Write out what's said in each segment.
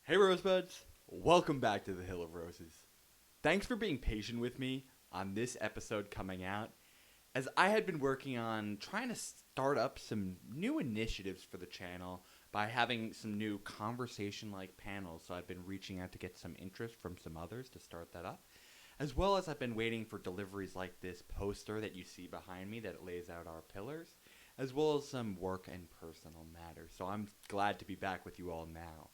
Hey Rosebuds, welcome back to the Hill of Roses. Thanks for being patient with me on this episode coming out, as I had been working on trying to start up some new initiatives for the channel by having some new conversation-like panels, so I've been reaching out to get some interest from some others to start that up, as well as I've been waiting for deliveries like this poster that you see behind me that lays out our pillars, as well as some work and personal matters, so I'm glad to be back with you all now.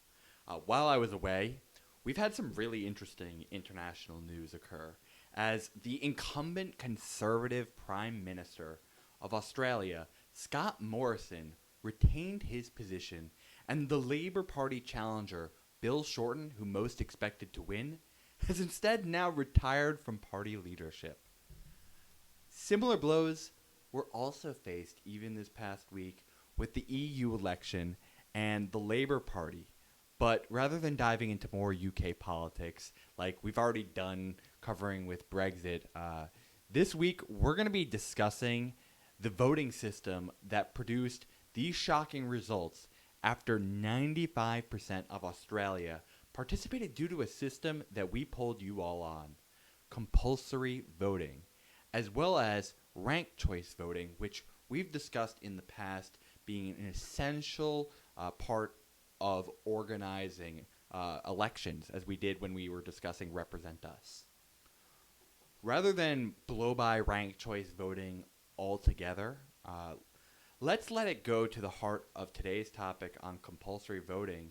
While I was away, we've had some really interesting international news occur, as the incumbent Conservative Prime Minister of Australia, Scott Morrison, retained his position, and the Labour Party challenger, Bill Shorten, who most expected to win, has instead now retired from party leadership. Similar blows were also faced even this past week with the EU election and the Labour Party. But rather than diving into more UK politics, like we've already done covering with Brexit, this week we're going to be discussing the voting system that produced these shocking results after 95% of Australia participated due to a system that we polled you all on, compulsory voting, as well as ranked choice voting, which we've discussed in the past being an essential part of organizing elections, as we did when we were discussing Represent Us. Rather than blow by ranked choice voting altogether, let's let it go to the heart of today's topic on compulsory voting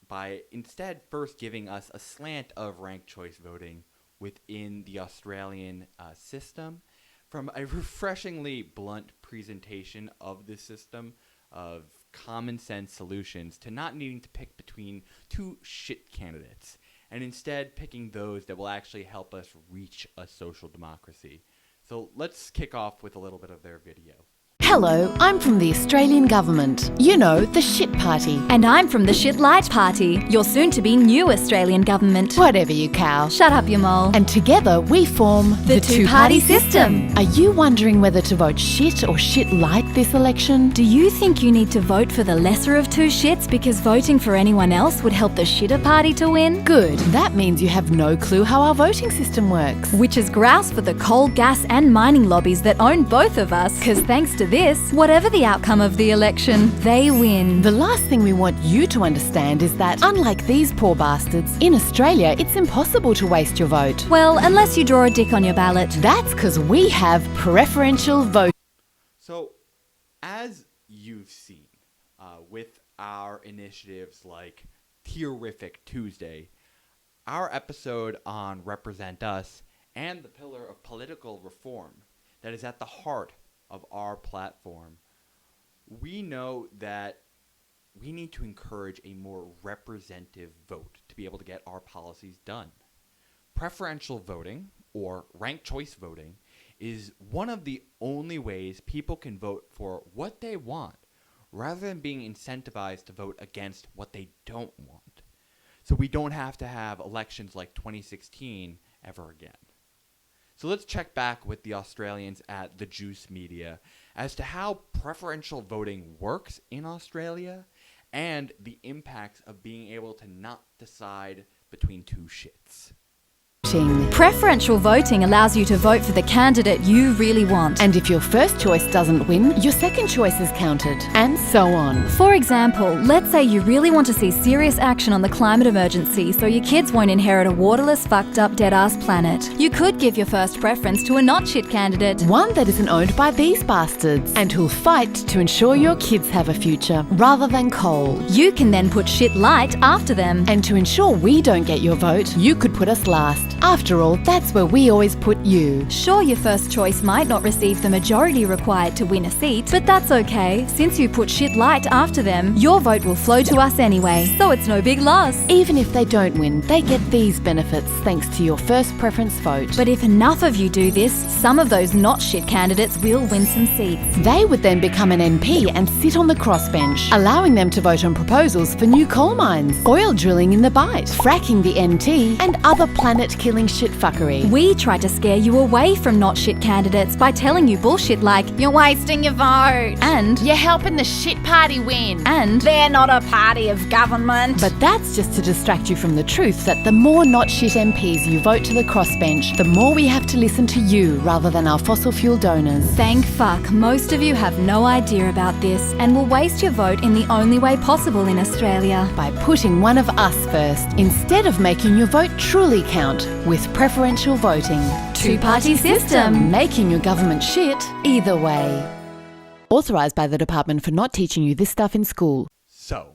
by instead first giving us a slant of ranked choice voting within the Australian system from a refreshingly blunt presentation of this system of common sense solutions to not needing to pick between two shit candidates and instead picking those that will actually help us reach a social democracy. So let's kick off with a little bit of their video. Hello, I'm from the Australian Government. You know, the shit party. And I'm from the Shit Light Party, your soon-to-be new Australian government. Whatever, you cow. Shut up, you mole. And together we form the two-party system. Are you wondering whether to vote shit or shit light this election? Do you think you need to vote for the lesser of two shits because voting for anyone else would help the shitter party to win? Good. That means you have no clue how our voting system works. Which is grouse for the coal, gas and mining lobbies that own both of us, because thanks to this, whatever the outcome of the election, they win. The last thing we want you to understand is that, unlike these poor bastards, in Australia it's impossible to waste your vote. Well, unless you draw a dick on your ballot. That's because we have preferential vote. So, as you've seen with our initiatives like Terrific Tuesday, our episode on Represent Us, and the pillar of political reform that is at the heart of our platform, we know that we need to encourage a more representative vote to be able to get our policies done. Preferential voting, or ranked choice voting, is one of the only ways people can vote for what they want, rather than being incentivized to vote against what they don't want. So we don't have to have elections like 2016 ever again. So let's check back with the Australians at the Juice Media as to how preferential voting works in Australia and the impacts of being able to not decide between two shits. Preferential voting allows you to vote for the candidate you really want. And if your first choice doesn't win, your second choice is counted, and so on. For example, let's say you really want to see serious action on the climate emergency so your kids won't inherit a waterless, fucked up, dead-ass planet. You could give your first preference to a not-shit candidate. One that isn't owned by these bastards, and who'll fight to ensure your kids have a future, rather than coal. You can then put shit light after them. And to ensure we don't get your vote, you could put us last. After all, that's where we always put you. Sure, your first choice might not receive the majority required to win a seat, but that's okay. Since you put shit light after them, your vote will flow to us anyway, so it's no big loss. Even if they don't win, they get these benefits thanks to your first preference vote. But if enough of you do this, some of those not shit candidates will win some seats. They would then become an MP and sit on the crossbench, allowing them to vote on proposals for new coal mines, oil drilling in the Bight, fracking the NT, and other planet-killing shit fuckery. We try to scare you away from not shit candidates by telling you bullshit like, you're wasting your vote, and You're helping the shit party win. and they're not a party of government. But that's just to distract you from the truth that the more not shit MPs you vote to the crossbench, the more we have to listen to you rather than our fossil fuel donors. Thank fuck, most of you have no idea about this and will waste your vote in the only way possible in Australia. By putting one of us first, instead of making your vote truly count with preferential voting. Two-party system. Making your government shit either way. Authorised by the Department for not teaching you this stuff in school. So,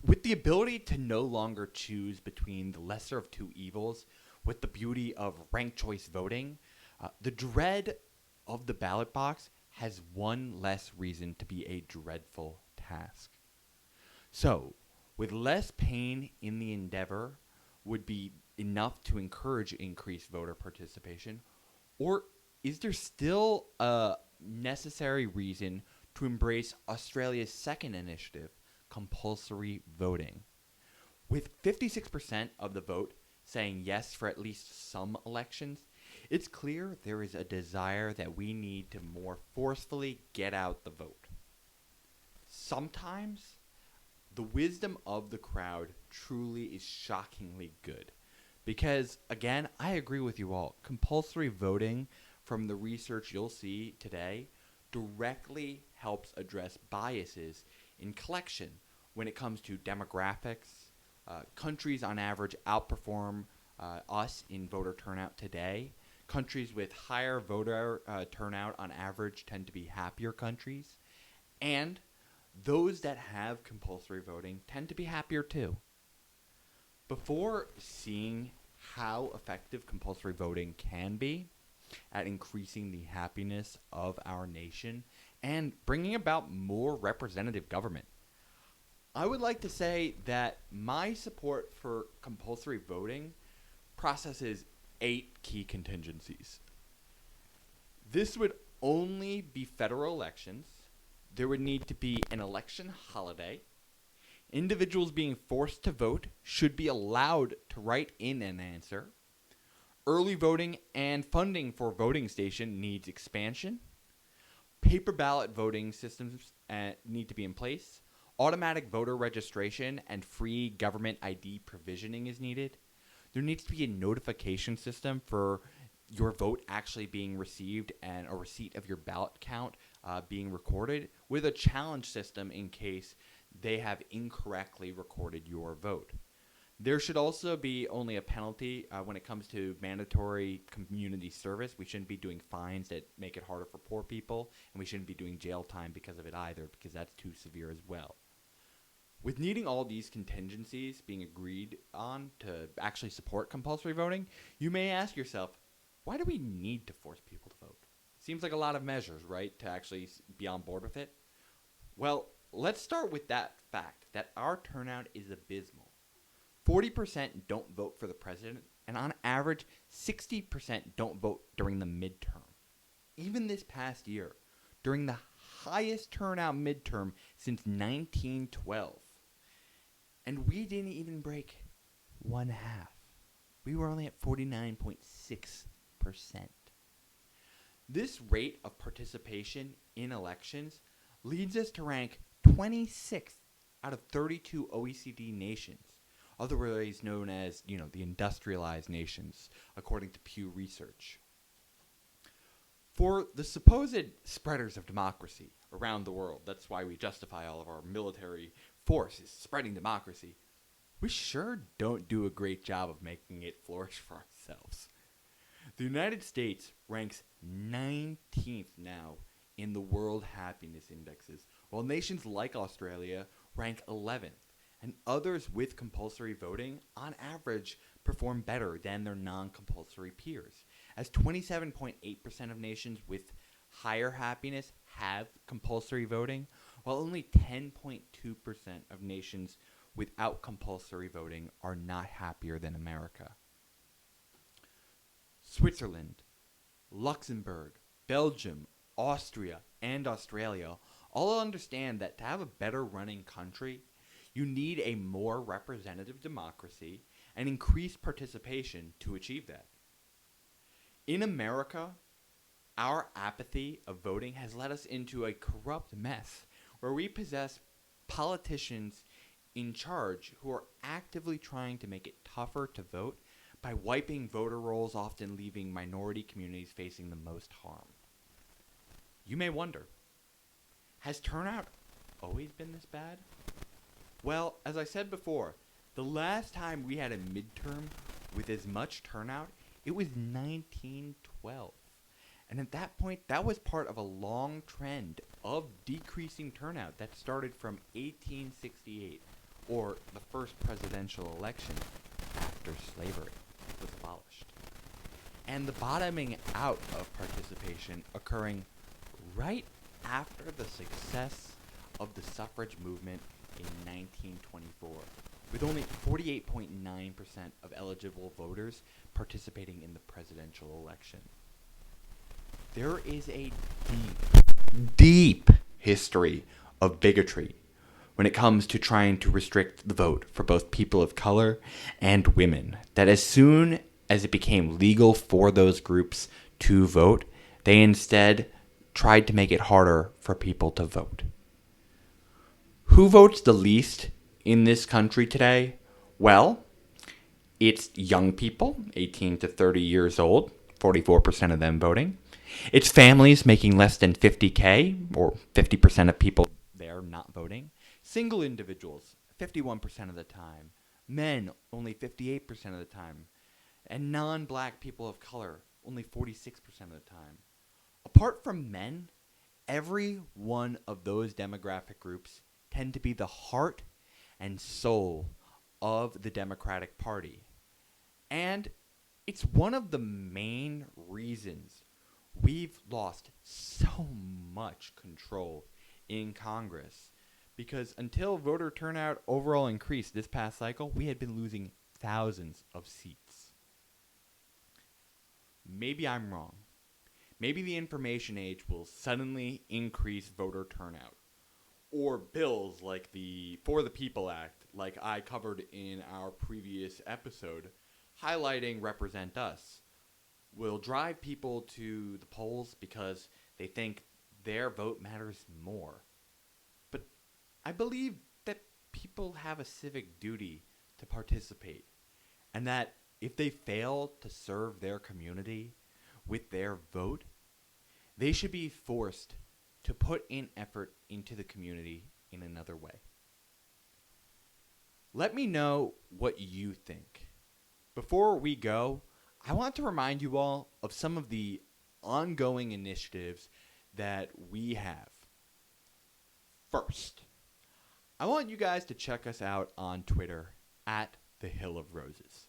with the ability to no longer choose between the lesser of two evils, with the beauty of ranked choice voting, the dread of the ballot box has one less reason to be a dreadful task. So, with less pain in the endeavor would be enough to encourage increased voter participation, or is there still a necessary reason to embrace Australia's second initiative, compulsory voting? With 56% of the vote saying yes for at least some elections, it's clear there is a desire that we need to more forcefully get out the vote. Sometimes, the wisdom of the crowd truly is shockingly good. Because, again, I agree with you all. Compulsory voting, from the research you'll see today, directly helps address biases in collection when it comes to demographics. Countries on average outperform us in voter turnout today. Countries with higher voter turnout on average tend to be happier countries. And those that have compulsory voting tend to be happier too. Before seeing how effective compulsory voting can be at increasing the happiness of our nation and bringing about more representative government, I would like to say that my support for compulsory voting processes 8 key contingencies. This would only be federal elections. There would need to be an election holiday. Individuals being forced to vote should be allowed to write in an answer. Early voting and funding for voting station needs expansion. Paper ballot voting systems need to be in place. Automatic voter registration and free government ID provisioning is needed. There needs to be a notification system for your vote actually being received and a receipt of your ballot count being recorded, with a challenge system in case they have incorrectly recorded your vote. There should also be only a penalty when it comes to mandatory community service. We shouldn't be doing fines that make it harder for poor people, and we shouldn't be doing jail time because of it either, because that's too severe as well. With needing all these contingencies being agreed on to actually support compulsory voting, you may ask yourself, why do we need to force people to vote? Seems like a lot of measures, right, to actually be on board with it? Well, let's start with that fact that our turnout is abysmal. 40% don't vote for the president, and on average, 60% don't vote during the midterm. Even this past year, during the highest turnout midterm since 1912. And we didn't even break one half. We were only at 49.6%. This rate of participation in elections leads us to rank 26th out of 32 OECD nations, otherwise known as, the industrialized nations, according to Pew Research. For the supposed spreaders of democracy around the world, that's why we justify all of our military force is spreading democracy, we sure don't do a great job of making it flourish for ourselves. The United States ranks 19th now in the World Happiness Indexes, while nations like Australia rank 11th, and others with compulsory voting, on average, perform better than their non-compulsory peers, as 27.8% of nations with higher happiness have compulsory voting, while only 10.2% of nations without compulsory voting are not happier than America. Switzerland, Luxembourg, Belgium, Austria, and Australia all understand that to have a better running country, you need a more representative democracy and increased participation to achieve that. In America, our apathy of voting has led us into a corrupt mess where we possess politicians in charge who are actively trying to make it tougher to vote by wiping voter rolls, often leaving minority communities facing the most harm. You may wonder, has turnout always been this bad? Well, as I said before, the last time we had a midterm with as much turnout, it was 1912. And at that point, that was part of a long trend of decreasing turnout that started from 1868, or the first presidential election after slavery was abolished. And the bottoming out of participation occurring right after the success of the suffrage movement in 1924, with only 48.9% of eligible voters participating in the presidential election. There is a deep history of bigotry when it comes to trying to restrict the vote for both people of color and women, that as soon as it became legal for those groups to vote, they instead tried to make it harder for people to vote. Who votes the least in this country today? Well, it's young people, 18 to 30 years old, 44% of them voting. It's families making less than 50K, or 50% of people there not voting. Single individuals, 51% of the time. Men, only 58% of the time. And non-black people of color, only 46% of the time. Apart from men, every one of those demographic groups tend to be the heart and soul of the Democratic Party. And it's one of the main reasons we've lost so much control in Congress. Because until voter turnout overall increased this past cycle, we had been losing thousands of seats. Maybe I'm wrong. Maybe the information age will suddenly increase voter turnout. Or bills like the For the People Act, like I covered in our previous episode, highlighting Represent Us, will drive people to the polls because they think their vote matters more. But I believe that people have a civic duty to participate, and that if they fail to serve their community with their vote, they should be forced to put in effort into the community in another way. Let me know what you think. Before we go, I want to remind you all of some of the ongoing initiatives that we have. First, I want you guys to check us out on Twitter at The Hill of Roses.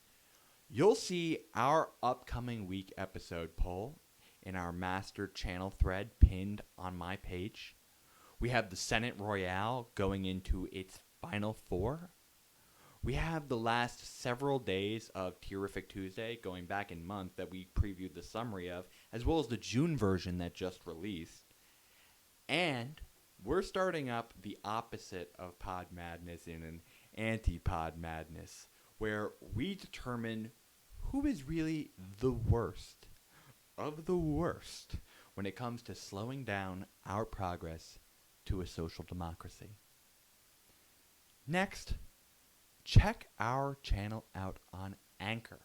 You'll see our upcoming week episode poll in our master channel thread pinned on my page. We have the Senate Royale going into its final four. We have the last several days of Terrific Tuesday going back in month that we previewed the summary of, as well as the June version that just released. And we're starting up the opposite of Pod Madness in an anti-Pod Madness, where we determine who is really the worst of the worst when it comes to slowing down our progress to a social democracy. Next, check our channel out on Anchor.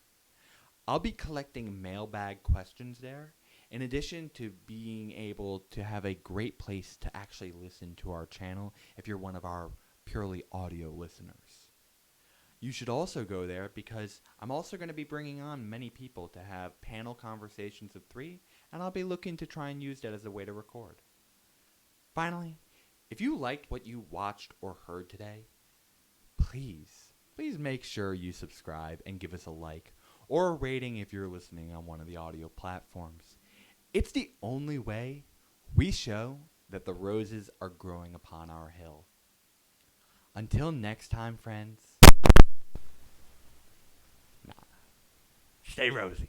I'll be collecting mailbag questions there, in addition to being able to have a great place to actually listen to our channel if you're one of our purely audio listeners. You should also go there because I'm also going to be bringing on many people to have panel conversations of 3, and I'll be looking to try and use that as a way to record. Finally, if you liked what you watched or heard today, please make sure you subscribe and give us a like or a rating if you're listening on one of the audio platforms. It's the only way we show that the roses are growing upon our hill. Until next time, friends, stay rosy.